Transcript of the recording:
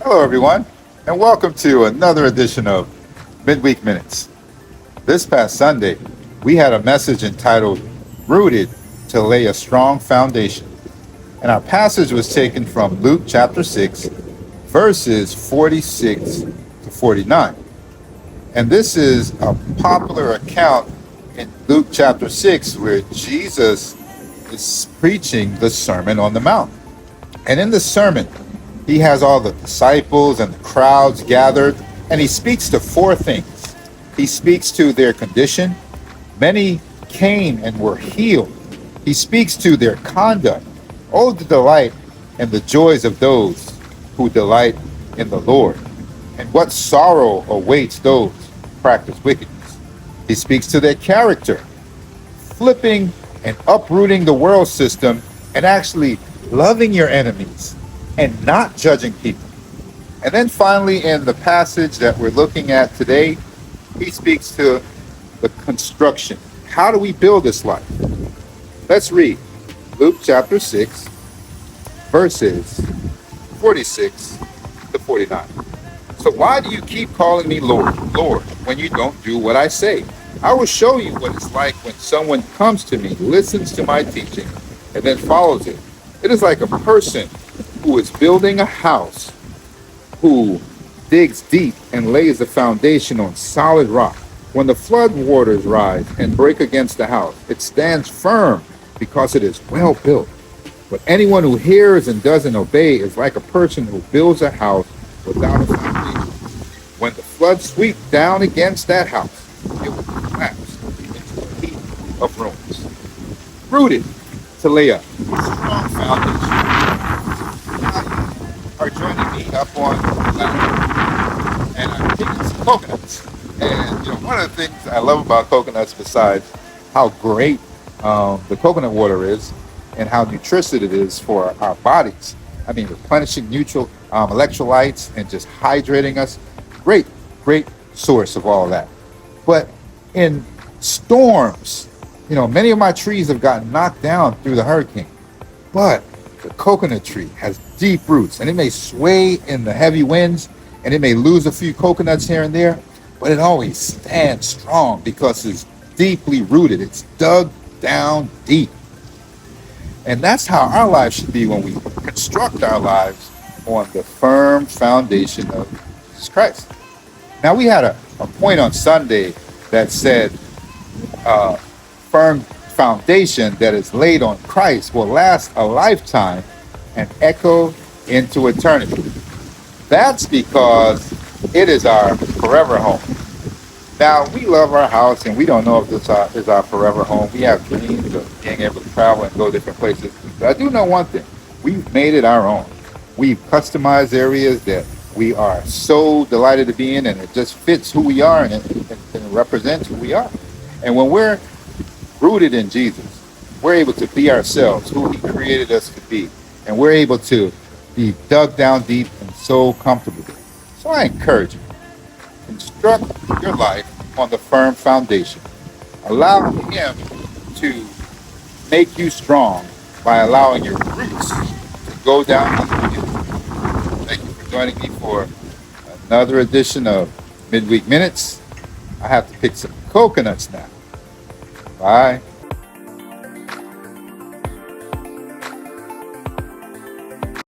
Hello, everyone, and welcome to another edition of Midweek Minutes. This past Sunday, we had a message entitled Rooted to Lay a Strong Foundation. And our passage was taken from Luke chapter 6, verses 46 to 49. And this is a popular account in Luke chapter 6 where Jesus is preaching the Sermon on the Mount. And in the sermon, he has all the disciples and the crowds gathered, and he speaks to four things. He speaks to their condition. Many came and were healed. He speaks to their conduct. Oh, the delight and the joys of those who delight in the Lord. And what sorrow awaits those who practice wickedness. He speaks to their character, flipping and uprooting the world system and actually loving your enemies and not judging people. And then finally, in the passage that we're looking at today, he speaks to the construction. How do we build this life? Let's read Luke chapter 6, verses 46 to 49. So why do you keep calling me Lord, Lord, when you don't do what I say? I will show you what it's like when someone comes to me, listens to my teaching, and then follows it. It is like a person who is building a house, who digs deep and lays the foundation on solid rock. When the flood waters rise and break against the house, it stands firm because it is well built. But anyone who hears and doesn't obey is like a person who builds a house without a foundation. When the flood sweeps down against that house, it will collapse into a heap of ruins. Rooted to lay a strong foundation. Are joining me up on the ladder, and I'm picking some coconuts. And one of the things I love about coconuts, besides how great the coconut water is and how nutritious it is for our bodies. I mean, replenishing neutral electrolytes and just hydrating us. Great source of all that. But in storms, many of my trees have gotten knocked down through the hurricane. But the coconut tree has deep roots, and it may sway in the heavy winds, and it may lose a few coconuts here and there, but it always stands strong because it's deeply rooted. It's dug down deep. And that's how our lives should be when we construct our lives on the firm foundation of Jesus Christ. Now, we had a point on Sunday that said firm foundation that is laid on Christ will last a lifetime and echo into eternity. That's because it is our forever home. Now, we love our house, and we don't know if this is our forever home. We have dreams of being able to travel and go different places. But I do know one thing. We've made it our own. We've customized areas that we are so delighted to be in, and it just fits who we are, and it represents who we are. And when we're rooted in Jesus, we're able to be ourselves, who he created us to be. And we're able to be dug down deep and so comfortable. So I encourage you, construct your life on the firm foundation. Allow him to make you strong by allowing your roots to go down deep. Thank you for joining me for another edition of Midweek Minutes. I have to pick some coconuts now. Bye.